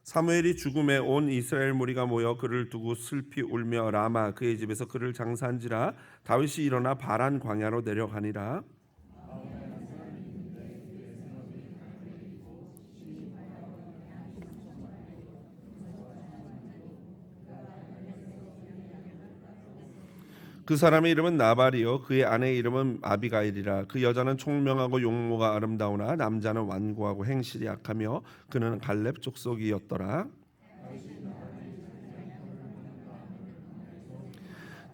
사무엘이 죽음에 온 이스라엘 무리가 모여 그를 두고 슬피 울며 라마 그의 집에서 그를 장사한지라. 다윗이 일어나 바란 광야로 내려가니라. 그 사람의 이름은 나발이요 그의 아내의 이름은 아비가일이라. 그 여자는 총명하고 용모가 아름다우나 남자는 완고하고 행실이 악하며 그는 갈렙 족속이었더라.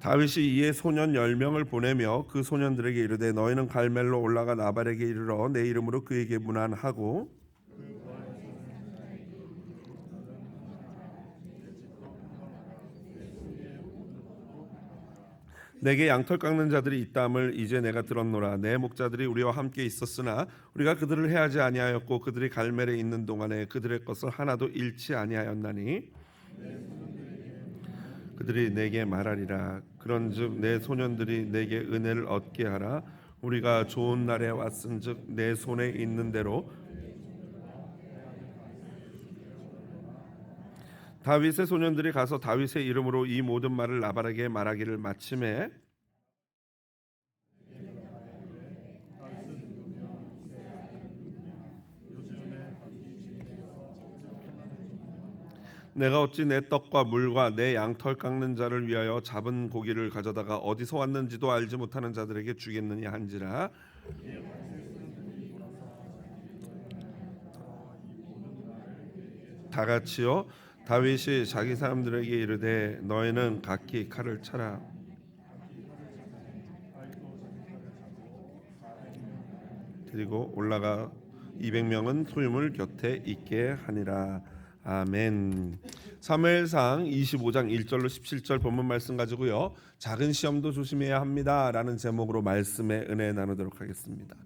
다윗이 이에 소년 10명을 보내며 그 소년들에게 이르되 너희는 갈멜로 올라가 나발에게 이르러 내 이름으로 그에게 문안하고 내게 양털 깎는 자들이 있다함을 이제 내가 들었노라. 내 목자들이 우리와 함께 있었으나 우리가 그들을 해하지 아니하였고 그들이 갈멜에 있는 동안에 그들의 것을 하나도 잃지 아니하였나니 그들이 내게 말하리라. 그런즉 내 소년들이 내게 은혜를 얻게 하라. 우리가 좋은 날에 왔은즉 내 손에 있는 대로. 다윗의 소년들이 가서 다윗의 이름으로 이 모든 말을 나발에게 말하기를 마침에 내가 어찌 내 떡과 물과 내 양털 깎는 자를 위하여 잡은 고기를 가져다가 어디서 왔는지도 알지 못하는 자들에게 주겠느냐 한지라. 다 같이요. 다윗이 자기 사람들에게 이르되 너희는 각기 칼을 차라. 그리고 올라가 200명은 소유물 곁에 있게 하니라. 아멘. 사무엘상 25장 1절로 17절 본문 말씀 가지고요. 작은 시험도 조심해야 합니다라는 제목으로 말씀의 은혜 나누도록 하겠습니다.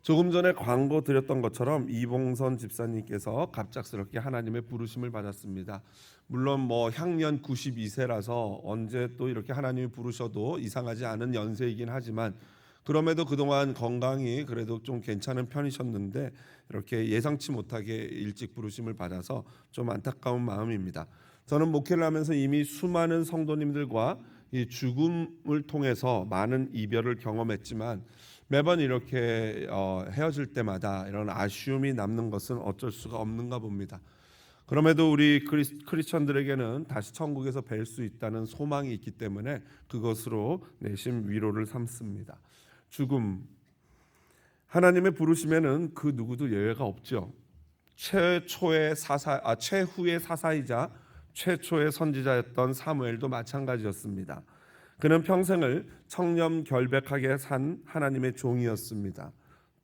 조금 전에 광고 드렸던 것처럼 이봉선 집사님께서 갑작스럽게 하나님의 부르심을 받았습니다. 물론 뭐 향년 92세라서 언제 또 이렇게 하나님이 부르셔도 이상하지 않은 연세이긴 하지만 그럼에도 그동안 건강이 그래도 좀 괜찮은 편이셨는데 이렇게 예상치 못하게 일찍 부르심을 받아서 좀 안타까운 마음입니다. 저는 목회를 하면서 이미 수많은 성도님들과 이 죽음을 통해서 많은 이별을 경험했지만 매번 이렇게 헤어질 때마다 이런 아쉬움이 남는 것은 어쩔 수가 없는가 봅니다. 그럼에도 우리 크리스천들에게는 다시 천국에서 뵐 수 있다는 소망이 있기 때문에 그것으로 내심 위로를 삼습니다. 죽음, 하나님의 부르심에는 그 누구도 예외가 없죠. 최후의 사사이자 최초의 선지자였던 사무엘도 마찬가지였습니다. 그는 평생을 청렴결백하게 산 하나님의 종이었습니다.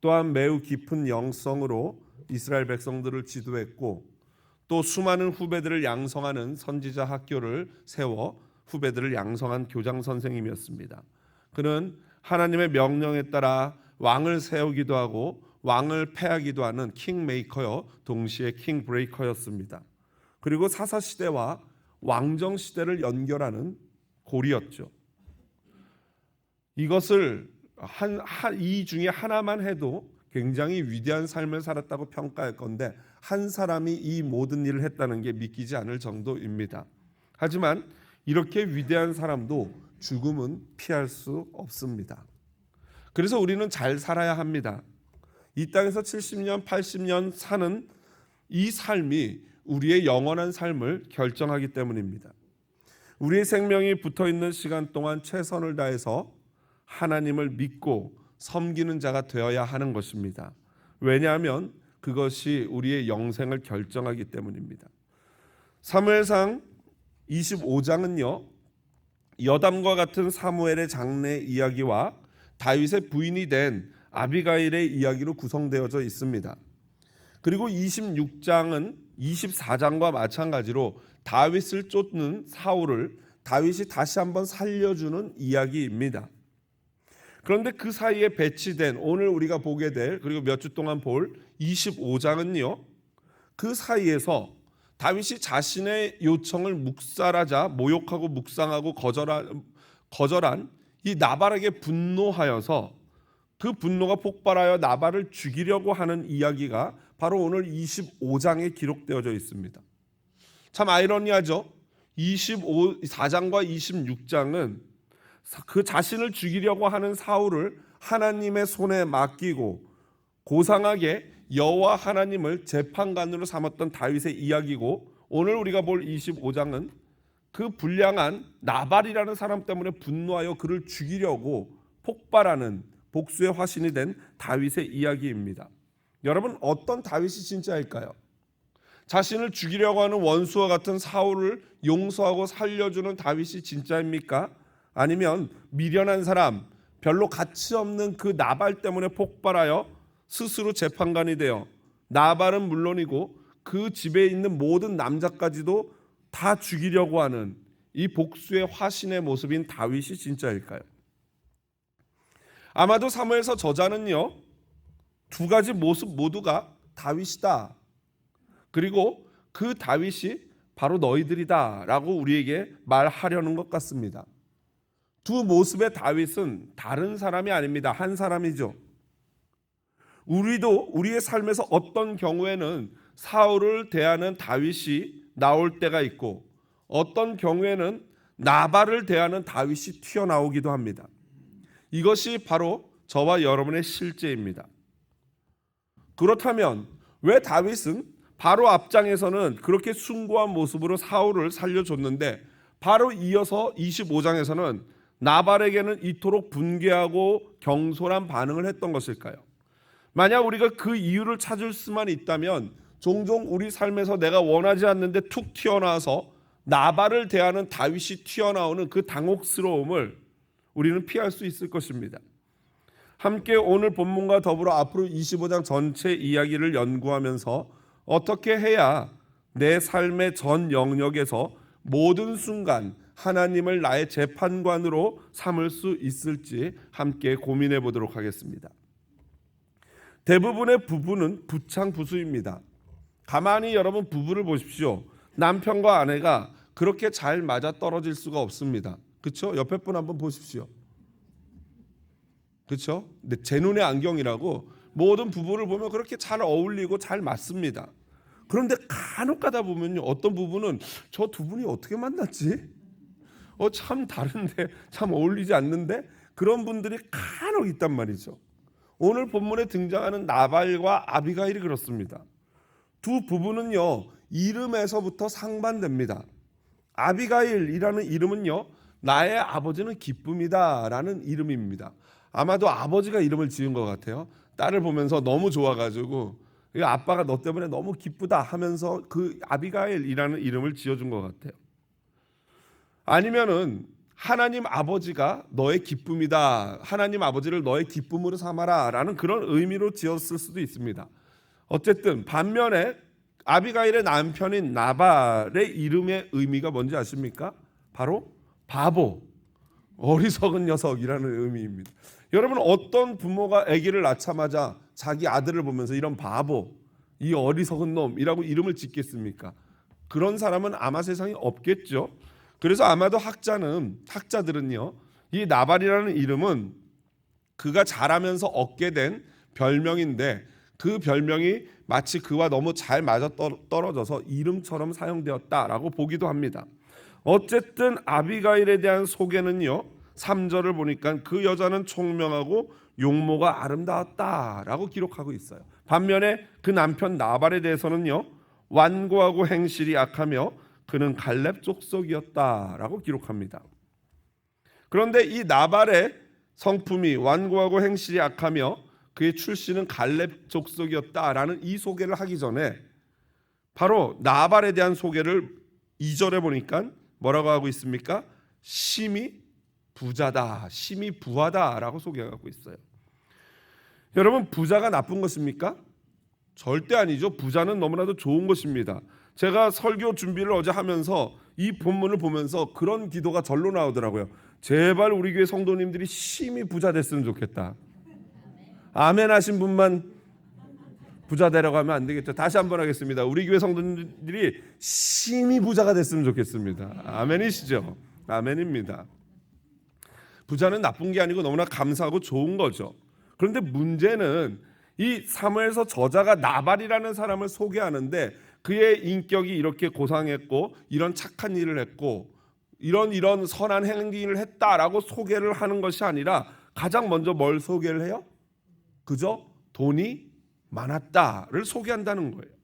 또한 매우 깊은 영성으로 이스라엘 백성들을 지도했고 또 수많은 후배들을 양성하는 선지자 학교를 세워 후배들을 양성한 교장 선생님이었습니다. 그는 하나님의 명령에 따라 왕을 세우기도 하고 왕을 패하기도 하는 킹메이커요, 동시에 킹브레이커였습니다. 그리고 사사시대와 왕정시대를 연결하는 고리였죠. 이것을 이 중에 하나만 해도 굉장히 위대한 삶을 살았다고 평가할 건데 한 사람이 이 모든 일을 했다는 게 믿기지 않을 정도입니다. 하지만 이렇게 위대한 사람도 죽음은 피할 수 없습니다. 그래서 우리는 잘 살아야 합니다. 이 땅에서 70년, 80년 사는 이 삶이 우리의 영원한 삶을 결정하기 때문입니다. 우리의 생명이 붙어있는 시간 동안 최선을 다해서 하나님을 믿고 섬기는 자가 되어야 하는 것입니다. 왜냐하면 그것이 우리의 영생을 결정하기 때문입니다. 사무엘상 25장은요. 여담과 같은 사무엘의 장래 이야기와 다윗의 부인이 된 아비가일의 이야기로 구성되어져 있습니다. 그리고 26장은 24장과 마찬가지로 다윗을 쫓는 사울을 다윗이 다시 한번 살려주는 이야기입니다. 그런데 그 사이에 배치된 오늘 우리가 보게 될 그리고 몇 주 동안 볼 25장은요. 그 사이에서 다윗이 자신의 요청을 묵살하자 모욕하고 묵상하고 거절한 이 나발에게 분노하여서 그 분노가 폭발하여 나발을 죽이려고 하는 이야기가 바로 오늘 25장에 기록되어져 있습니다. 참 아이러니하죠. 24장과 26장은 그 자신을 죽이려고 하는 사울을 하나님의 손에 맡기고 고상하게 여호와 하나님을 재판관으로 삼았던 다윗의 이야기고, 오늘 우리가 볼 25장은 그 불량한 나발이라는 사람 때문에 분노하여 그를 죽이려고 폭발하는 복수의 화신이 된 다윗의 이야기입니다. 여러분, 어떤 다윗이 진짜일까요? 자신을 죽이려고 하는 원수와 같은 사울을 용서하고 살려주는 다윗이 진짜입니까? 아니면 미련한 사람, 별로 가치 없는 그 나발 때문에 폭발하여 스스로 재판관이 되어 나발은 물론이고 그 집에 있는 모든 남자까지도 다 죽이려고 하는 이 복수의 화신의 모습인 다윗이 진짜일까요? 아마도 사무엘서 저자는요, 두 가지 모습 모두가 다윗이다, 그리고 그 다윗이 바로 너희들이다 라고 우리에게 말하려는 것 같습니다. 두 모습의 다윗은 다른 사람이 아닙니다. 한 사람이죠. 우리도 우리의 삶에서 어떤 경우에는 사울을 대하는 다윗이 나올 때가 있고, 어떤 경우에는 나발을 대하는 다윗이 튀어나오기도 합니다. 이것이 바로 저와 여러분의 실제입니다. 그렇다면 왜 다윗은 바로 앞장에서는 그렇게 숭고한 모습으로 사울을 살려줬는데 바로 이어서 25장에서는 나발에게는 이토록 분개하고 경솔한 반응을 했던 것일까요? 만약 우리가 그 이유를 찾을 수만 있다면 종종 우리 삶에서 내가 원하지 않는데 툭 튀어나와서 나발을 대하는 다윗이 튀어나오는 그 당혹스러움을 우리는 피할 수 있을 것입니다. 함께 오늘 본문과 더불어 앞으로 25장 전체 이야기를 연구하면서 어떻게 해야 내 삶의 전 영역에서 모든 순간 하나님을 나의 재판관으로 삼을 수 있을지 함께 고민해 보도록 하겠습니다. 대부분의 부부는 부창부수입니다. 가만히 여러분 부부를 보십시오. 남편과 아내가 그렇게 잘 맞아 떨어질 수가 없습니다. 그렇죠? 옆에 분 한번 보십시오. 그렇죠? 근데 제 눈의 안경이라고 모든 부부를 보면 그렇게 잘 어울리고 잘 맞습니다. 그런데 간혹 가다 보면요, 어떤 부부는 저 두 분이 어떻게 만났지? 참 다른데, 참 어울리지 않는데, 그런 분들이 간혹 있단 말이죠. 오늘 본문에 등장하는 나발과 아비가일이 그렇습니다. 두 부부는요, 이름에서부터 상반됩니다. 아비가일이라는 이름은요, 나의 아버지는 기쁨이다 라는 이름입니다. 아마도 아버지가 이름을 지은 것 같아요. 딸을 보면서 너무 좋아가지고 아빠가 너 때문에 너무 기쁘다 하면서 그 아비가일이라는 이름을 지어준 것 같아요. 아니면은 하나님 아버지가 너의 기쁨이다, 하나님 아버지를 너의 기쁨으로 삼아라 라는 그런 의미로 지었을 수도 있습니다. 어쨌든 반면에 아비가일의 남편인 나발의 이름의 의미가 뭔지 아십니까? 바로 바보, 어리석은 녀석이라는 의미입니다. 여러분, 어떤 부모가 아기를 낳자마자 자기 아들을 보면서 이런 바보, 이 어리석은 놈이라고 이름을 짓겠습니까? 그런 사람은 아마 세상에 없겠죠. 그래서 아마도 학자들은요, 이 나발이라는 이름은 그가 자라면서 얻게 된 별명인데 그 별명이 마치 그와 너무 잘 맞아 떨어져서 이름처럼 사용되었다라고 보기도 합니다. 어쨌든 아비가일에 대한 소개는요, 3절을 보니까 그 여자는 총명하고 용모가 아름다웠다라고 기록하고 있어요. 반면에 그 남편 나발에 대해서는요, 완고하고 행실이 악하며 그는 갈렙 족속이었다라고 기록합니다. 그런데 이 나발의 성품이 완고하고 행실이 악하며 그의 출신은 갈렙 족속이었다라는 이 소개를 하기 전에 바로 나발에 대한 소개를 2절에 보니까 뭐라고 하고 있습니까? 심히 부자다, 심히 부하다라고 소개하고 있어요. 여러분, 부자가 나쁜 것입니까? 절대 아니죠. 부자는 너무나도 좋은 것입니다. 제가 설교 준비를 어제 하면서 이 본문을 보면서 그런 기도가 절로 나오더라고요. 제발 우리 교회 성도님들이 심히 부자 됐으면 좋겠다. 아멘 하신 분만 부자 되라고 하면 안 되겠죠. 다시 한번 하겠습니다. 우리 교회 성도님들이 심히 부자가 됐으면 좋겠습니다. 아멘이시죠? 아멘입니다. 부자는 나쁜 게 아니고 너무나 감사하고 좋은 거죠. 그런데 문제는 이 사무엘서 저자가 나발이라는 사람을 소개하는데 그의 인격이 이렇게 고상했고 이런 착한 일을 했고 이런 선한 행위를 했다라고 소개를 하는 것이 아니라 가장 먼저 뭘 소개를 해요? 그저 돈이 많았다를 소개한다는 거예요.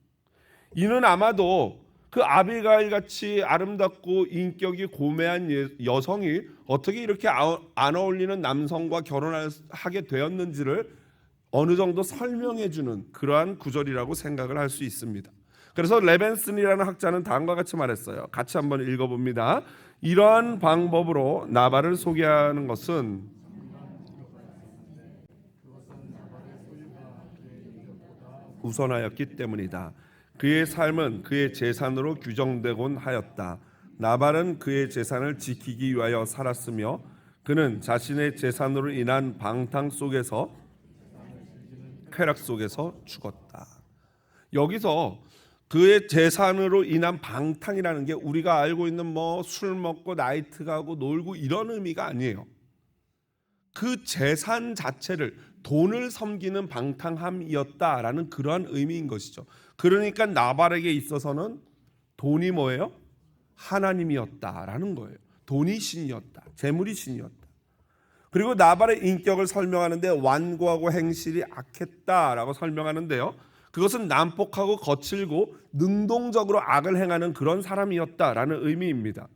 이는 아마도 그 아비가일 같이 아름답고 인격이 고매한 여성이 어떻게 이렇게 안 어울리는 남성과 결혼하게 되었는지를 어느 정도 설명해 주는 그러한 구절이라고 생각을 할 수 있습니다. 그래서 레벤슨이라는 학자는 다음과 같이 말했어요. 같이 한번 읽어봅니다. 이러한 방법으로 나발을 소개하는 것은 우선하였기 때문이다. 그의 삶은 그의 재산으로 규정되곤 하였다. 나발은 그의 재산을 지키기 위하여 살았으며 그는 자신의 재산으로 인한 방탕 속에서 쾌락 속에서 죽었다. 여기서 그의 재산으로 인한 방탕이라는 게 우리가 알고 있는 뭐 술 먹고 나이트 가고 놀고 이런 의미가 아니에요. 그 재산 자체를 돈을 섬기는 방탕함이었다라는 그러한 의미인 것이죠. 그러니까 나발에게 있어서는 돈이 뭐예요? 하나님이었다라는 거예요. 돈이 신이었다. 재물이 신이었다. 그리고 나발의 인격을 설명하는데 완고하고 행실이 악했다라고 설명하는데요. 그것은 난폭하고 거칠고 능동적으로 악을 행하는 그런 사람이었다라는 의미입니다.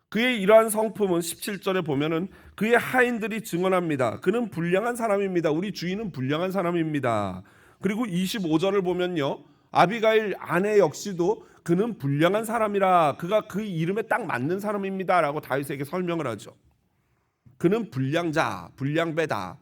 그의 이러한 성품은 17절에 보면은 그의 하인들이 증언합니다. 그는 불량한 사람입니다. 우리 주인은 불량한 사람입니다. 그리고 25절을 보면요. 아비가일 아내 역시도 그는 불량한 사람이라 그가 그 이름에 딱 맞는 사람입니다 라고 다윗에게 설명을 하죠. 그는 불량자, 불량배다.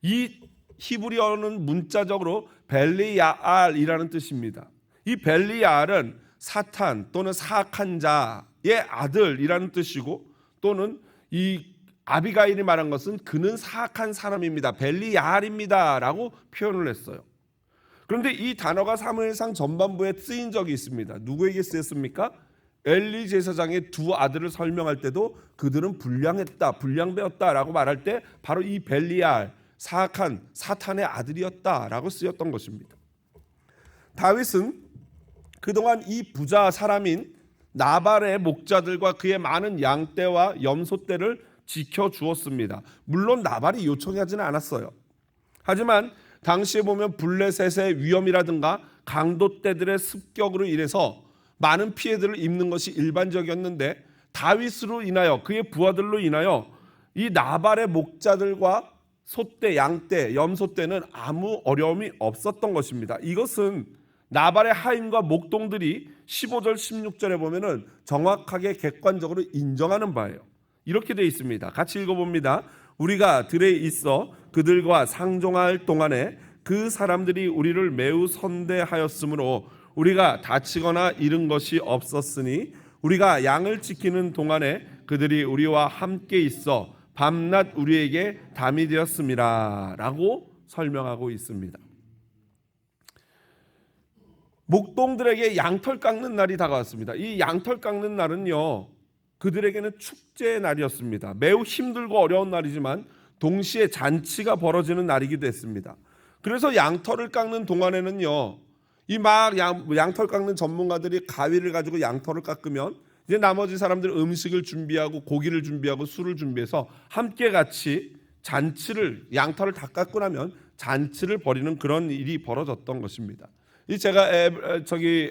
이 히브리어는 문자적으로 벨리야알이라는 뜻입니다. 이 벨리야알은 사탄 또는 사악한 자의 아들이라는 뜻이고 또는 이 아비가일이 말한 것은 그는 사악한 사람입니다. 벨리야알입니다 라고 표현을 했어요. 그런데 이 단어가 사무엘상 전반부에 쓰인 적이 있습니다. 누구에게 쓰였습니까? 엘리 제사장의 두 아들을 설명할 때도 그들은 불량했다, 불량배였다라고 말할 때 바로 이 벨리알, 사악한 사탄의 아들이었다라고 쓰였던 것입니다. 다윗은 그동안 이 부자 사람인 나발의 목자들과 그의 많은 양떼와 염소떼를 지켜주었습니다. 물론 나발이 요청하지는 않았어요. 하지만 당시에 보면 블레셋의 위험이라든가 강도떼들의 습격으로 인해서 많은 피해들을 입는 것이 일반적이었는데 다윗으로 인하여 그의 부하들로 인하여 이 나발의 목자들과 소떼, 양떼, 염소떼는 아무 어려움이 없었던 것입니다. 이것은 나발의 하인과 목동들이 15절 16절에 보면은 정확하게 객관적으로 인정하는 바예요. 이렇게 되어 있습니다. 같이 읽어봅니다. 우리가 들에 있어 그들과 상종할 동안에 그 사람들이 우리를 매우 선대하였으므로 우리가 다치거나 잃은 것이 없었으니 우리가 양을 지키는 동안에 그들이 우리와 함께 있어 밤낮 우리에게 담이 되었습니다 라고 설명하고 있습니다. 목동들에게 양털 깎는 날이 다가왔습니다. 이 양털 깎는 날은요 그들에게는 축제의 날이었습니다. 매우 힘들고 어려운 날이지만 동시에 잔치가 벌어지는 날이기도 했습니다. 그래서 양털을 깎는 동안에는요 이 막 양털 깎는 전문가들이 가위를 가지고 양털을 깎으면 이제 나머지 사람들 음식을 준비하고 고기를 준비하고 술을 준비해서 함께 같이 잔치를 양털을 다 깎고 나면 잔치를 벌이는 그런 일이 벌어졌던 것입니다. 이 제가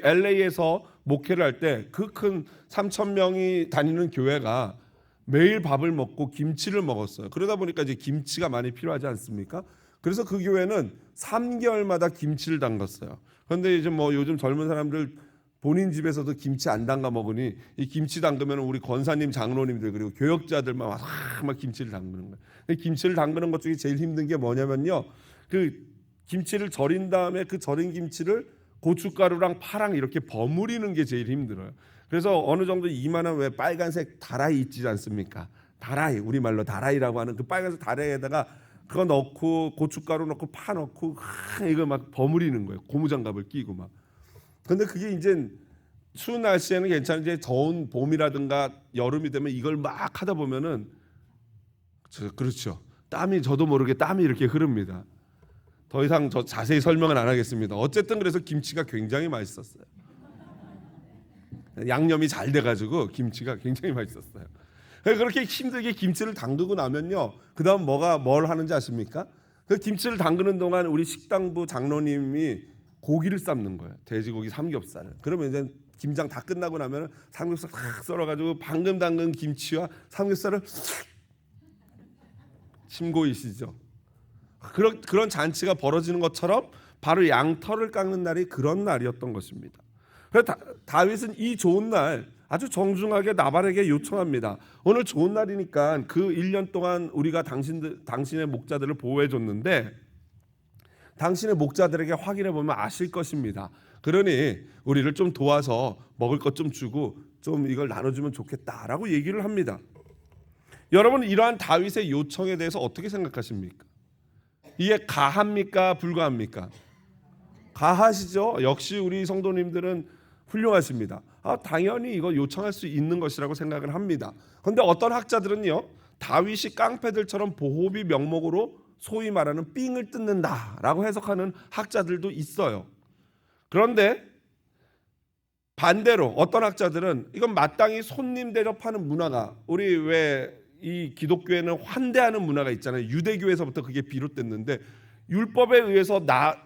LA에서 목회를 할 때 그 큰 3,000명이 다니는 교회가 매일 밥을 먹고 김치를 먹었어요. 그러다 보니까 이제 김치가 많이 필요하지 않습니까? 그래서 그 교회는 3개월마다 김치를 담갔어요. 그런데 이제 뭐 요즘 젊은 사람들 본인 집에서도 김치 안 담가 먹으니 이 김치 담그면 우리 권사님, 장로님들 그리고 교역자들만 막 김치를 담그는 거예요. 김치를 담그는 것 중에 제일 힘든 게 뭐냐면요, 그 김치를 절인 다음에 그 절인 김치를 고춧가루랑 파랑 이렇게 버무리는 게 제일 힘들어요. 그래서 어느 정도 이만한 왜 빨간색 다라이 있지 않습니까? 다라이, 우리말로 다라이라고 하는 그 빨간색 다라이에다가 그거 넣고 고춧가루 넣고 파 넣고 이거 막 버무리는 거예요. 고무장갑을 끼고 막. 근데 그게 이제 추운 날씨에는 괜찮은데 더운 봄이라든가 여름이 되면 이걸 막 하다 보면은 그렇죠. 땀이 저도 모르게 땀이 이렇게 흐릅니다. 더 이상 저 자세히 설명은 안 하겠습니다. 어쨌든 그래서 김치가 굉장히 맛있었어요. 양념이 잘 돼가지고 김치가 굉장히 맛있었어요. 그렇게 힘들게 김치를 담그고 나면요, 그 다음 뭘 하는지 아십니까? 그 김치를 담그는 동안 우리 식당부 장로님이 고기를 삶는 거예요. 돼지고기 삼겹살을. 그러면 이제 김장 다 끝나고 나면 삼겹살 탁 썰어가지고 방금 담근 김치와 삼겹살을 침 고이시죠. 그런 잔치가 벌어지는 것처럼 바로 양털을 깎는 날이 그런 날이었던 것입니다. 그래서 다윗은 이 좋은 날 아주 정중하게 나발에게 요청합니다. 오늘 좋은 날이니까 그 1년 동안 우리가 당신의 목자들을 보호해 줬는데 당신의 목자들에게 확인해 보면 아실 것입니다. 그러니 우리를 좀 도와서 먹을 것 좀 주고 좀 이걸 나눠주면 좋겠다라고 얘기를 합니다. 여러분, 이러한 다윗의 요청에 대해서 어떻게 생각하십니까? 이게 가합니까? 불가합니까? 가하시죠. 역시 우리 성도님들은 훌륭하십니다. 당연히 이거 요청할 수 있는 것이라고 생각을 합니다. 그런데 어떤 학자들은요, 다윗이 깡패들처럼 보호비 명목으로 소위 말하는 삥을 뜯는다라고 해석하는 학자들도 있어요. 그런데 반대로 어떤 학자들은 이건 마땅히 손님 대접하는 문화가, 우리 왜 이 기독교에는 환대하는 문화가 있잖아요. 유대교에서부터 그게 비롯됐는데 율법에 의해서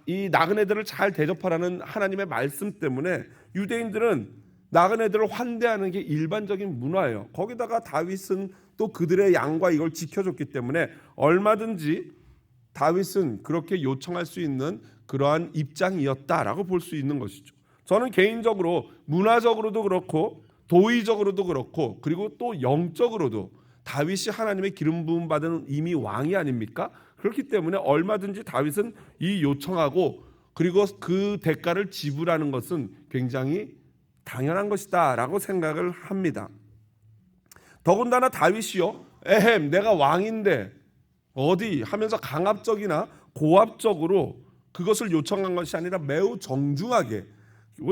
이 나그네들을 잘 대접하라는 하나님의 말씀 때문에 유대인들은 나그네들을 환대하는 게 일반적인 문화예요. 거기다가 다윗은 또 그들의 양과 이걸 지켜줬기 때문에 얼마든지 다윗은 그렇게 요청할 수 있는 그러한 입장이었다라고 볼 수 있는 것이죠. 저는 개인적으로 문화적으로도 그렇고 도의적으로도 그렇고 그리고 또 영적으로도 다윗이 하나님의 기름 부음 받은 이미 왕이 아닙니까? 그렇기 때문에 얼마든지 다윗은 이 요청하고 그리고 그 대가를 지불하는 것은 굉장히 당연한 것이다라고 생각을 합니다. 더군다나 다윗이요, 에헴 내가 왕인데 어디 하면서 강압적이나 고압적으로 그것을 요청한 것이 아니라 매우 정중하게,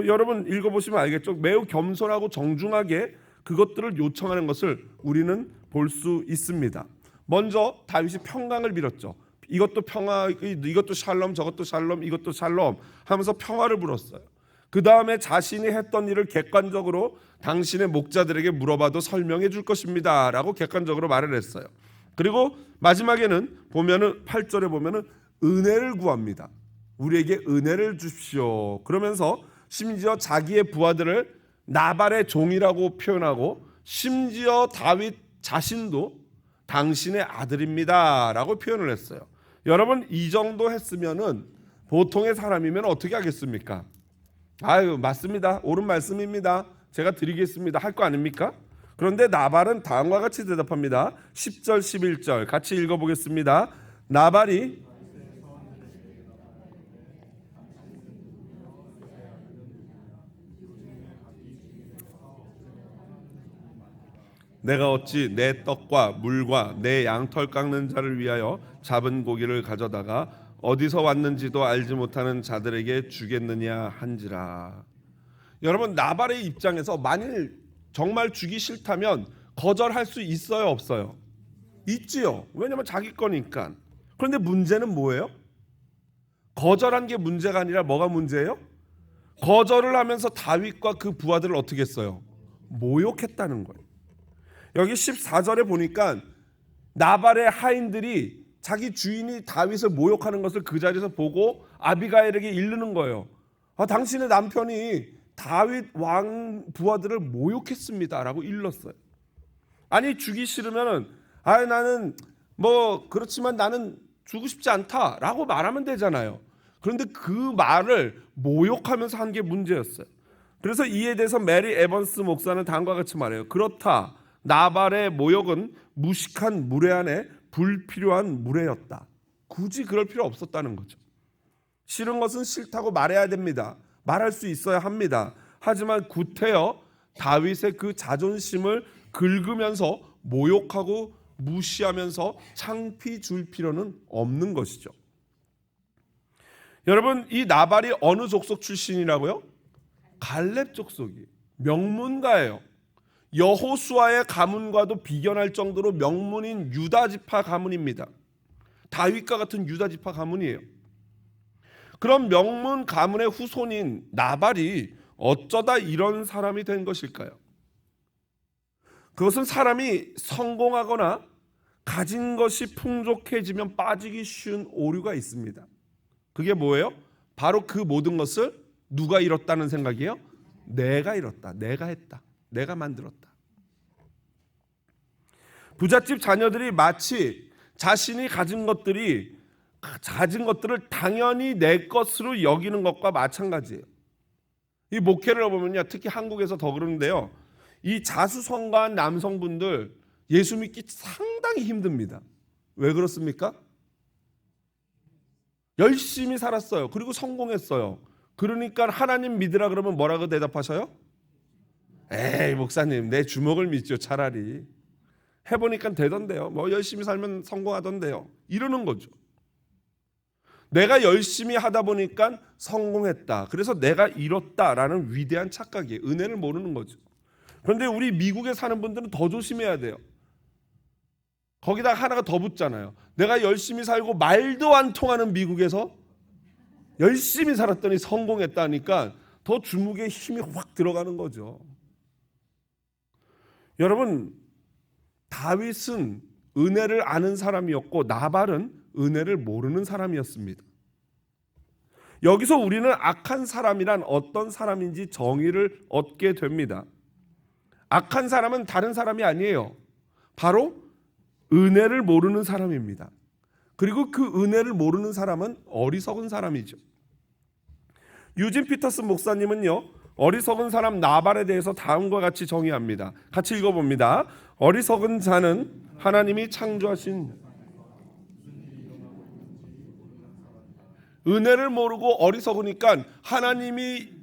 여러분 읽어보시면 알겠죠? 매우 겸손하고 정중하게 그것들을 요청하는 것을 우리는 볼 수 있습니다. 먼저 다윗이 평강을 빌었죠. 이것도 평화, 이것도 샬롬, 저것도 샬롬, 이것도 샬롬 하면서 평화를 빌었어요. 그 다음에 자신이 했던 일을 객관적으로 당신의 목자들에게 물어봐도 설명해 줄 것입니다 라고 객관적으로 말을 했어요. 그리고 마지막에는 보면은 8절에 보면은 은혜를 구합니다. 우리에게 은혜를 주십시오. 그러면서 심지어 자기의 부하들을 나발의 종이라고 표현하고 심지어 다윗 자신도 당신의 아들입니다 라고 표현을 했어요. 여러분, 이 정도 했으면은 보통의 사람이면 어떻게 하겠습니까? 아유, 맞습니다. 옳은 말씀입니다. 제가 드리겠습니다. 할 거 아닙니까? 그런데 나발은 다음과 같이 대답합니다. 10절 11절 같이 읽어보겠습니다. 나발이 내가 어찌 내 떡과 물과 내 양털 깎는 자를 위하여 잡은 고기를 가져다가 어디서 왔는지도 알지 못하는 자들에게 주겠느냐 한지라. 여러분, 나발의 입장에서 만일 정말 주기 싫다면 거절할 수 있어요, 없어요? 있지요. 왜냐하면 자기 거니까. 그런데 문제는 뭐예요? 거절한 게 문제가 아니라 뭐가 문제예요? 거절을 하면서 다윗과 그 부하들을 어떻게 했어요? 모욕했다는 거예요. 여기 14절에 보니까 나발의 하인들이 자기 주인이 다윗을 모욕하는 것을 그 자리에서 보고 아비가일에게 이르는 거예요. 당신의 남편이 다윗 왕 부하들을 모욕했습니다 라고 일렀어요. 아니, 주기 싫으면 나는 그렇지만 나는 주고 싶지 않다 라고 말하면 되잖아요. 그런데 그 말을 모욕하면서 한 게 문제였어요. 그래서 이에 대해서 메리 에번스 목사는 다음과 같이 말해요. 그렇다, 나발의 모욕은 무식한 무례한의 불필요한 무례였다. 굳이 그럴 필요 없었다는 거죠. 싫은 것은 싫다고 말해야 됩니다. 말할 수 있어야 합니다. 하지만 구태여 다윗의 그 자존심을 긁으면서 모욕하고 무시하면서 창피 줄 필요는 없는 것이죠. 여러분, 이 나발이 어느 족속 출신이라고요? 갈렙 족속이 명문가예요. 여호수아의 가문과도 비견할 정도로 명문인 유다 지파 가문입니다. 다윗과 같은 유다 지파 가문이에요. 그런 명문 가문의 후손인 나발이 어쩌다 이런 사람이 된 것일까요? 그것은 사람이 성공하거나 가진 것이 풍족해지면 빠지기 쉬운 오류가 있습니다. 그게 뭐예요? 바로 그 모든 것을 누가 이뤘다는 생각이에요? 내가 이뤘다, 내가 했다, 내가 만들었다. 부잣집 자녀들이 마치 자신이 가진 것들을 당연히 내 것으로 여기는 것과 마찬가지예요. 이 목회를 보면요, 특히 한국에서 더 그러는데요, 이 자수성가한 남성분들 예수 믿기 상당히 힘듭니다. 왜 그렇습니까? 열심히 살았어요. 그리고 성공했어요. 그러니까 하나님 믿으라 그러면 뭐라고 대답하셔요? 에이 목사님, 내 주먹을 믿죠. 차라리 해보니까 되던데요. 뭐 열심히 살면 성공하던데요. 이러는 거죠. 내가 열심히 하다 보니까 성공했다, 그래서 내가 이뤘다라는 위대한 착각이에요. 은혜를 모르는 거죠. 그런데 우리 미국에 사는 분들은 더 조심해야 돼요. 거기다 하나가 더 붙잖아요. 내가 열심히 살고 말도 안 통하는 미국에서 열심히 살았더니 성공했다니까 더 주먹에 힘이 확 들어가는 거죠. 여러분, 다윗은 은혜를 아는 사람이었고 나발은 은혜를 모르는 사람이었습니다. 여기서 우리는 악한 사람이란 어떤 사람인지 정의를 얻게 됩니다. 악한 사람은 다른 사람이 아니에요. 바로 은혜를 모르는 사람입니다. 그리고 그 은혜를 모르는 사람은 어리석은 사람이죠. 유진 피터슨 목사님은요, 어리석은 사람 나발에 대해서 다음과 같이 정의합니다. 같이 읽어봅니다. 어리석은 자는 하나님이 창조하신, 은혜를 모르고 어리석으니까 하나님이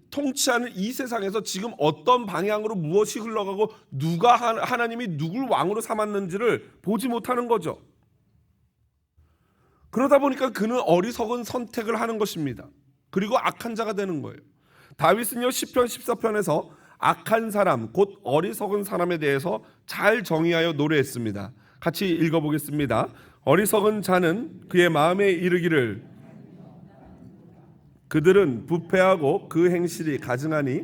통치하는 이 세상에서 지금 어떤 방향으로 무엇이 흘러가고 누가 하나님이 누굴 왕으로 삼았는지를 보지 못하는 거죠. 그러다 보니까 그는 어리석은 선택을 하는 것입니다. 그리고 악한 자가 되는 거예요. 다윗은요, 시편 14편에서 악한 사람, 곧 어리석은 사람에 대해서 잘 정의하여 노래했습니다. 같이 읽어보겠습니다. 어리석은 자는 그의 마음에 이르기를 그들은 부패하고 그 행실이 가증하니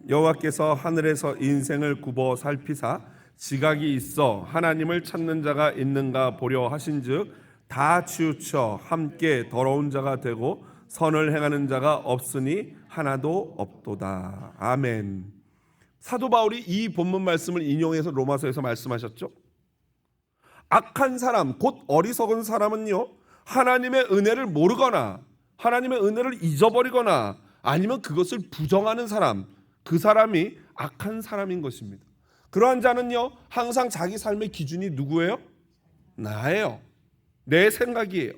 여호와께서 하늘에서 인생을 굽어 살피사 지각이 있어 하나님을 찾는 자가 있는가 보려 하신즉 다 치우쳐 함께 더러운 자가 되고 선을 행하는 자가 없으니 하나도 없도다. 아멘. 사도 바울이 이 본문 말씀을 인용해서 로마서에서 말씀하셨죠. 악한 사람, 곧 어리석은 사람은요, 하나님의 은혜를 모르거나 하나님의 은혜를 잊어버리거나 아니면 그것을 부정하는 사람, 그 사람이 악한 사람인 것입니다. 그러한 자는요, 항상 자기 삶의 기준이 누구예요? 나예요. 내 생각이에요.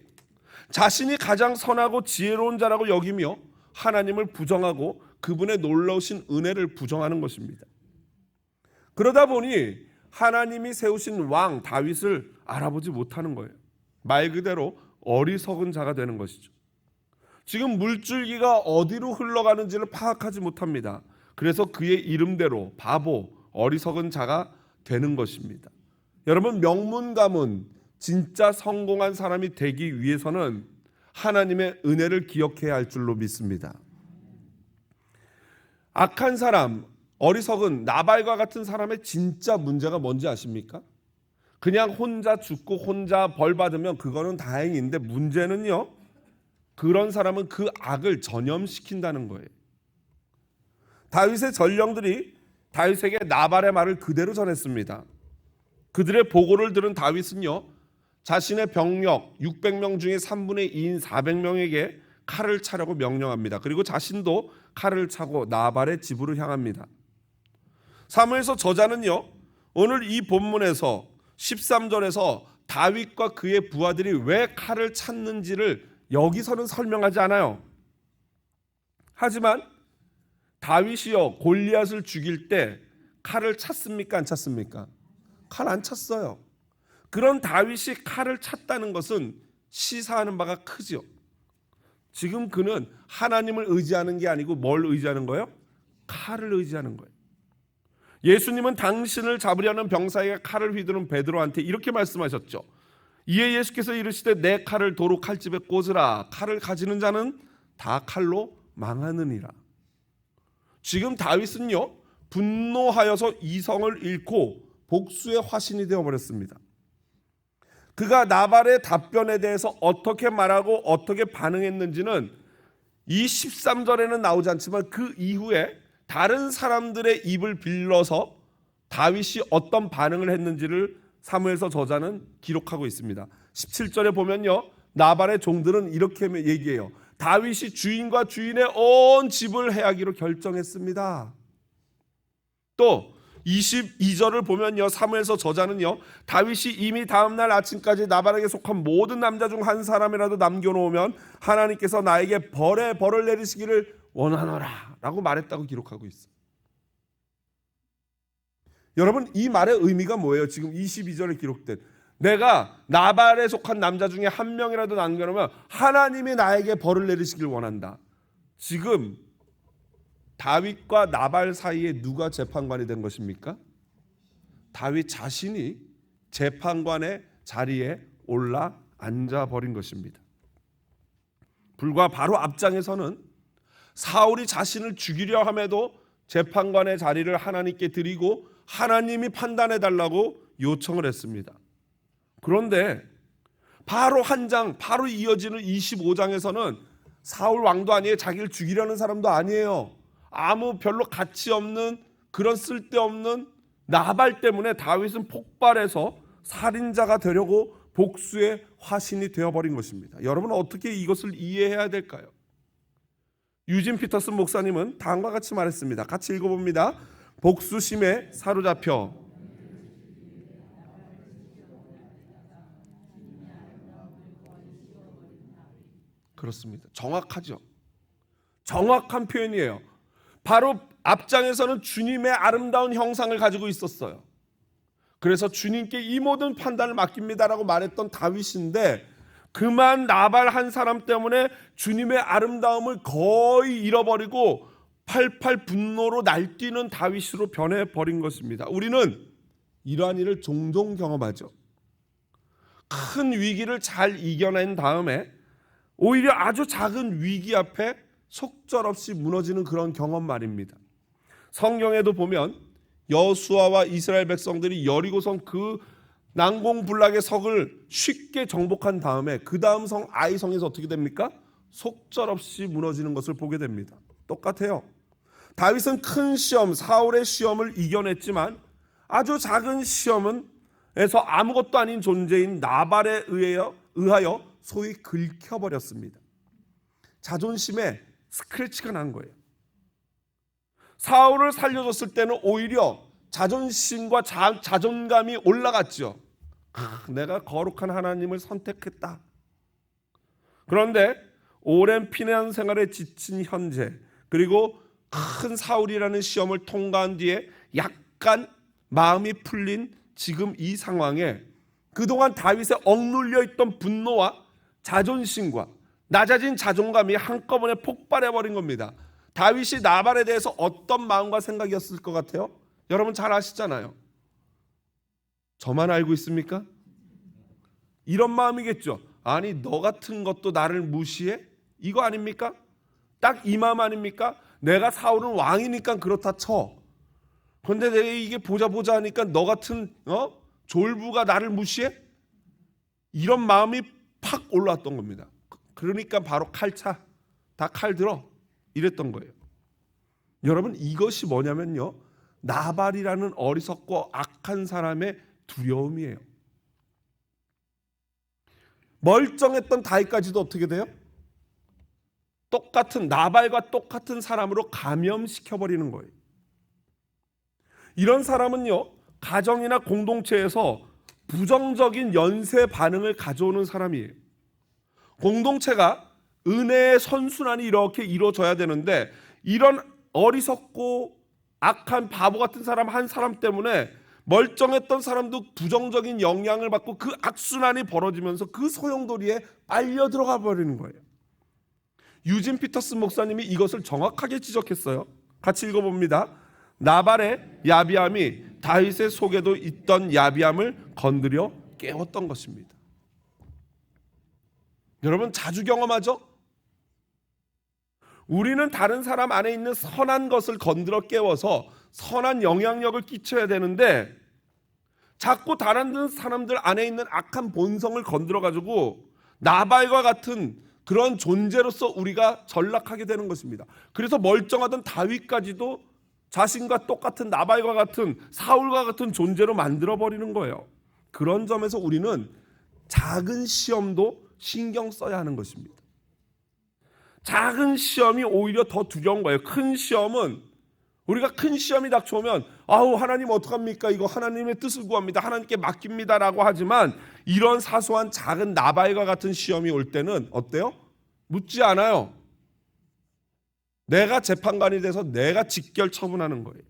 자신이 가장 선하고 지혜로운 자라고 여기며 하나님을 부정하고 그분의 놀라우신 은혜를 부정하는 것입니다. 그러다 보니 하나님이 세우신 왕 다윗을 알아보지 못하는 거예요. 말 그대로 어리석은 자가 되는 것이죠. 지금 물줄기가 어디로 흘러가는지를 파악하지 못합니다. 그래서 그의 이름대로 바보, 어리석은 자가 되는 것입니다. 여러분, 명문 가문, 진짜 성공한 사람이 되기 위해서는 하나님의 은혜를 기억해야 할 줄로 믿습니다. 악한 사람, 어리석은 나발과 같은 사람의 진짜 문제가 뭔지 아십니까? 그냥 혼자 죽고 혼자 벌 받으면 그거는 다행인데, 문제는요, 그런 사람은 그 악을 전염시킨다는 거예요. 다윗의 전령들이 다윗에게 나발의 말을 그대로 전했습니다. 그들의 보고를 들은 다윗은요, 자신의 병력 600명 중에 3분의 2인 400명에게 칼을 차라고 명령합니다. 그리고 자신도 칼을 차고 나발의 집으로 향합니다. 사무엘서 저자는요, 오늘 이 본문에서 13절에서 다윗과 그의 부하들이 왜 칼을 찼는지를 여기서는 설명하지 않아요. 하지만 다윗이요, 골리앗을 죽일 때 칼을 찼습니까? 안 찼습니까? 칼 안 찼어요. 그런 다윗이 칼을 찼다는 것은 시사하는 바가 크죠. 지금 그는 하나님을 의지하는 게 아니고 뭘 의지하는 거예요? 칼을 의지하는 거예요. 예수님은 당신을 잡으려는 병사에게 칼을 휘두른 베드로한테 이렇게 말씀하셨죠. 이에 예수께서 이르시되 내 칼을 도로 칼집에 꽂으라. 칼을 가지는 자는 다 칼로 망하느니라. 지금 다윗은요, 분노하여서 이성을 잃고 복수의 화신이 되어버렸습니다. 그가 나발의 답변에 대해서 어떻게 말하고 어떻게 반응했는지는 이 13절에는 나오지 않지만 그 이후에 다른 사람들의 입을 빌려서 다윗이 어떤 반응을 했는지를 사무엘서 저자는 기록하고 있습니다. 17절에 보면요, 나발의 종들은 이렇게 얘기해요. 다윗이 주인과 주인의 온 집을 해하기로 결정했습니다. 또 22절을 보면요, 사무엘서 저자는요, 다윗이 이미 다음날 아침까지 나발에게 속한 모든 남자 중 한 사람이라도 남겨놓으면 하나님께서 나에게 벌을 내리시기를 원하노라 라고 말했다고 기록하고 있어요. 여러분, 이 말의 의미가 뭐예요? 지금 22절에 기록된, 내가 나발에 속한 남자 중에 한 명이라도 남겨놓으면 하나님이 나에게 벌을 내리시길 원한다. 지금 다윗과 나발 사이에 누가 재판관이 된 것입니까? 다윗 자신이 재판관의 자리에 올라 앉아버린 것입니다. 불과 바로 앞장에서는 사울이 자신을 죽이려 함에도 재판관의 자리를 하나님께 드리고 하나님이 판단해달라고 요청을 했습니다. 그런데 바로 바로 이어지는 25장에서는 사울 왕도 아니에요. 자기를 죽이려는 사람도 아니에요. 아무 별로 가치 없는 그런 쓸데없는 나발 때문에 다윗은 폭발해서 살인자가 되려고 복수의 화신이 되어버린 것입니다. 여러분은 어떻게 이것을 이해해야 될까요? 유진 피터슨 목사님은 다음과 같이 말했습니다. 같이 읽어봅니다. 복수심에 사로잡혀 그렇습니다. 정확하죠. 정확한 표현이에요. 바로 앞장에서는 주님의 아름다운 형상을 가지고 있었어요. 그래서 주님께 이 모든 판단을 맡깁니다라고 말했던 다윗인데, 그만 나발 한 사람 때문에 주님의 아름다움을 거의 잃어버리고 팔팔 분노로 날뛰는 다윗으로 변해버린 것입니다. 우리는 이러한 일을 종종 경험하죠. 큰 위기를 잘 이겨낸 다음에 오히려 아주 작은 위기 앞에 속절없이 무너지는 그런 경험 말입니다. 성경에도 보면 여수아와 이스라엘 백성들이 여리고성 그 난공불락의 성을 쉽게 정복한 다음에 그 다음 성 아이성에서 어떻게 됩니까? 속절없이 무너지는 것을 보게 됩니다. 똑같아요. 다윗은 큰 시험, 사울의 시험을 이겨냈지만 아주 작은 시험에서 아무것도 아닌 존재인 나발에 의하여 소위 긁혀버렸습니다. 자존심에 스크래치가 난 거예요. 사울을 살려줬을 때는 오히려 자존심과 자존감이 올라갔죠. 내가 거룩한 하나님을 선택했다. 그런데 오랜 피난 생활에 지친 현재, 그리고 큰 사울이라는 시험을 통과한 뒤에 약간 마음이 풀린 지금 이 상황에 그동안 다윗의 억눌려 있던 분노와 자존심과 낮아진 자존감이 한꺼번에 폭발해버린 겁니다. 다윗이 나발에 대해서 어떤 마음과 생각이었을 것 같아요? 여러분 잘 아시잖아요. 저만 알고 있습니까? 이런 마음이겠죠. 아니, 너 같은 것도 나를 무시해? 이거 아닙니까? 딱 이 마음 아닙니까? 내가 사울은 왕이니까 그렇다 쳐. 그런데 내가 이게 보자 하니까 너 같은 졸부가 나를 무시해? 이런 마음이 팍 올라왔던 겁니다. 그러니까 바로 칼차, 다 칼 들어, 이랬던 거예요. 여러분, 이것이 뭐냐면요, 나발이라는 어리석고 악한 사람의 두려움이에요. 멀쩡했던 다윗까지도 어떻게 돼요? 똑같은 나발과 똑같은 사람으로 감염시켜버리는 거예요. 이런 사람은요, 가정이나 공동체에서 부정적인 연쇄 반응을 가져오는 사람이에요. 공동체가 은혜의 선순환이 이렇게 이루어져야 되는데, 이런 어리석고 악한 바보 같은 사람 한 사람 때문에 멀쩡했던 사람도 부정적인 영향을 받고 그 악순환이 벌어지면서 그 소용돌이에 빨려 들어가 버리는 거예요. 유진 피터슨 목사님이 이것을 정확하게 지적했어요. 같이 읽어봅니다. 나발의 야비함이 다윗의 속에도 있던 야비함을 건드려 깨웠던 것입니다. 여러분 자주 경험하죠? 우리는 다른 사람 안에 있는 선한 것을 건드려 깨워서 선한 영향력을 끼쳐야 되는데 자꾸 다른 사람들 안에 있는 악한 본성을 건드려 가지고 나발과 같은 그런 존재로서 우리가 전락하게 되는 것입니다. 그래서 멀쩡하던 다윗까지도 자신과 똑같은 나발과 같은 사울과 같은 존재로 만들어 버리는 거예요. 그런 점에서 우리는 작은 시험도 신경 써야 하는 것입니다. 작은 시험이 오히려 더 두려운 거예요. 큰 시험은 우리가 큰 시험이 닥쳐오면 아우 하나님 어떡합니까? 이거 하나님의 뜻을 구합니다. 하나님께 맡깁니다라고 하지만 이런 사소한 작은 나발과 같은 시험이 올 때는 어때요? 묻지 않아요. 내가 재판관이 돼서 내가 직결 처분하는 거예요.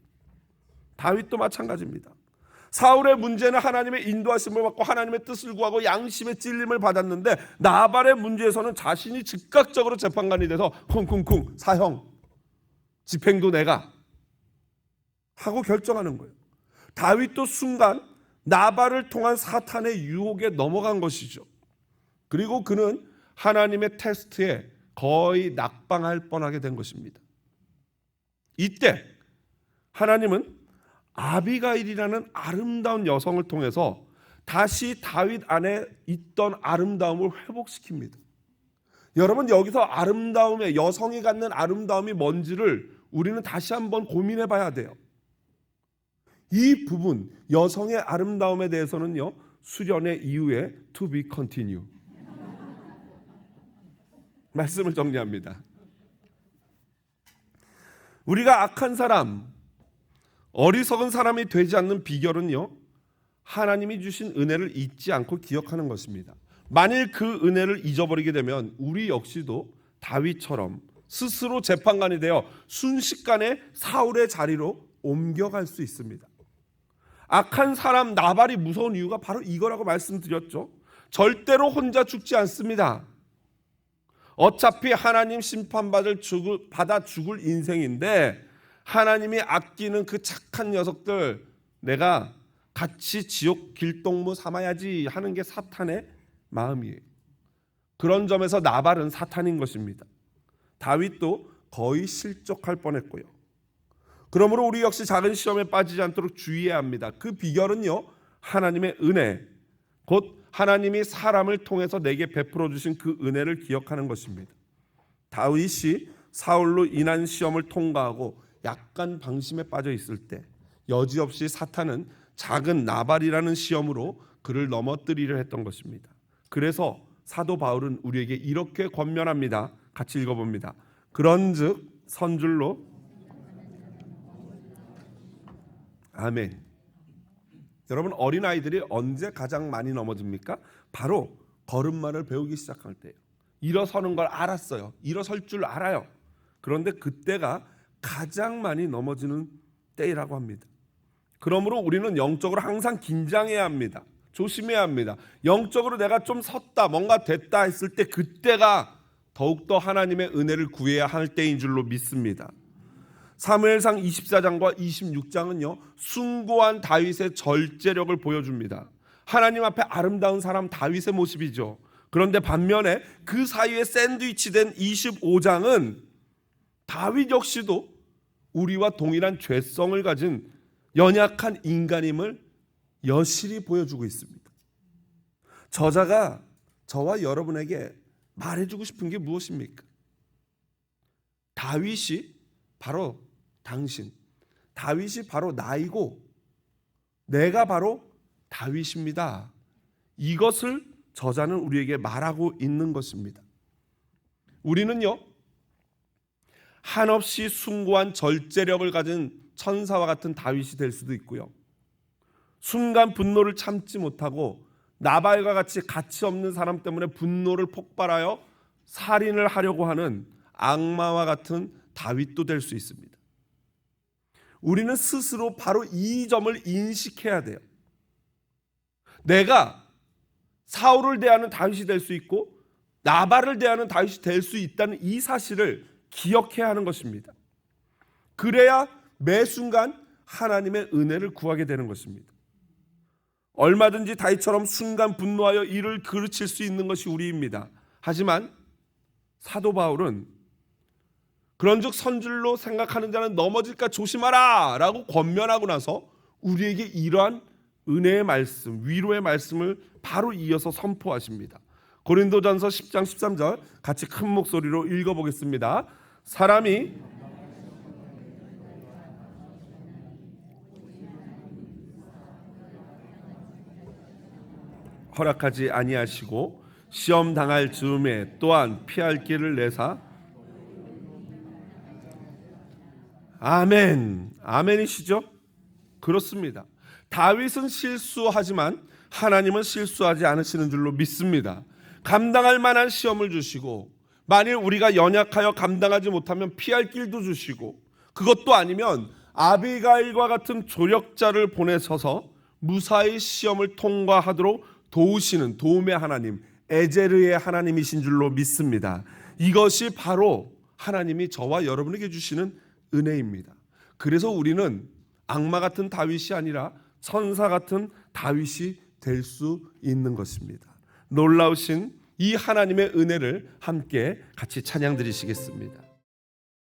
다윗도 마찬가지입니다. 사울의 문제는 하나님의 인도하심을 받고 하나님의 뜻을 구하고 양심의 찔림을 받았는데 나발의 문제에서는 자신이 즉각적으로 재판관이 돼서 쿵쿵쿵 사형 집행도 내가 하고 결정하는 거예요. 다윗도 순간 나발을 통한 사탄의 유혹에 넘어간 것이죠. 그리고 그는 하나님의 테스트에 거의 낙방할 뻔하게 된 것입니다. 이때 하나님은 아비가일이라는 아름다운 여성을 통해서 다시 다윗 안에 있던 아름다움을 회복시킵니다. 여러분 여기서 아름다움의 여성이 갖는 아름다움이 뭔지를 우리는 다시 한번 고민해 봐야 돼요. 이 부분 여성의 아름다움에 대해서는요 수련회 이후에 to be continue 말씀을 정리합니다. 우리가 악한 사람, 어리석은 사람이 되지 않는 비결은요 하나님이 주신 은혜를 잊지 않고 기억하는 것입니다. 만일 그 은혜를 잊어버리게 되면 우리 역시도 다윗처럼 스스로 재판관이 되어 순식간에 사울의 자리로 옮겨갈 수 있습니다. 악한 사람 나발이 무서운 이유가 바로 이거라고 말씀드렸죠. 절대로 혼자 죽지 않습니다. 어차피 하나님 받아 죽을 인생인데 하나님이 아끼는 그 착한 녀석들 내가 같이 지옥 길동무 삼아야지 하는 게 사탄의 마음이에요. 그런 점에서 나발은 사탄인 것입니다. 다윗도 거의 실족할 뻔했고요. 그러므로 우리 역시 작은 시험에 빠지지 않도록 주의해야 합니다. 그 비결은요 하나님의 은혜, 곧 하나님이 사람을 통해서 내게 베풀어 주신 그 은혜를 기억하는 것입니다. 다윗이 사울로 인한 시험을 통과하고 약간 방심에 빠져 있을 때 여지없이 사탄은 작은 나발이라는 시험으로 그를 넘어뜨리려 했던 것입니다. 그래서 사도 바울은 우리에게 이렇게 권면합니다. 같이 읽어봅니다. 그런즉 선줄로 아멘. 여러분 어린아이들이 언제 가장 많이 넘어집니까? 바로 걸음마를 배우기 시작할 때예요. 일어서는 걸 알았어요. 일어설 줄 알아요. 그런데 그때가 가장 많이 넘어지는 때라고 합니다. 그러므로 우리는 영적으로 항상 긴장해야 합니다. 조심해야 합니다. 영적으로 내가 좀 섰다, 뭔가 됐다 했을 때 그때가 더욱더 하나님의 은혜를 구해야 할 때인 줄로 믿습니다. 사무엘상 24장과 26장은요 숭고한 다윗의 절제력을 보여줍니다. 하나님 앞에 아름다운 사람 다윗의 모습이죠. 그런데 반면에 그 사이에 샌드위치된 25장은 다윗 역시도 우리와 동일한 죄성을 가진 연약한 인간임을 여실히 보여주고 있습니다. 저자가 저와 여러분에게 말해주고 싶은 게 무엇입니까? 다윗이 바로 당신, 다윗이 바로 나이고 내가 바로 다윗입니다. 이것을 저자는 우리에게 말하고 있는 것입니다. 우리는요 한없이 숭고한 절제력을 가진 천사와 같은 다윗이 될 수도 있고요, 순간 분노를 참지 못하고 나발과 같이 가치 없는 사람 때문에 분노를 폭발하여 살인을 하려고 하는 악마와 같은 다윗도 될 수 있습니다. 우리는 스스로 바로 이 점을 인식해야 돼요. 내가 사울을 대하는 다윗이 될 수 있고 나발을 대하는 다윗이 될 수 있다는 이 사실을 기억해야 하는 것입니다. 그래야 매 순간 하나님의 은혜를 구하게 되는 것입니다. 얼마든지 다윗처럼 순간 분노하여 이를 그르칠 수 있는 것이 우리입니다. 하지만 사도 바울은 그런즉 선줄로 생각하는 자는 넘어질까 조심하라 라고 권면하고 나서 우리에게 이러한 은혜의 말씀, 위로의 말씀을 바로 이어서 선포하십니다. 고린도전서 10장 13절 같이 큰 목소리로 읽어보겠습니다. 사람이 허락하지 아니하시고 시험 당할 즈음에 또한 피할 길을 내사. 아멘. 아멘이시죠? 그렇습니다. 다윗은 실수하지만 하나님은 실수하지 않으시는 줄로 믿습니다. 감당할 만한 시험을 주시고 만일 우리가 연약하여 감당하지 못하면 피할 길도 주시고 그것도 아니면 아비가일과 같은 조력자를 보내셔서 무사히 시험을 통과하도록 도우시는 도움의 하나님, 에제르의 하나님이신 줄로 믿습니다. 이것이 바로 하나님이 저와 여러분에게 주시는 은혜입니다. 그래서 우리는 악마 같은 다윗이 아니라 선사 같은 다윗이 될 수 있는 것입니다. 놀라우신 이 하나님의 은혜를 함께 같이 찬양 드리시겠습니다.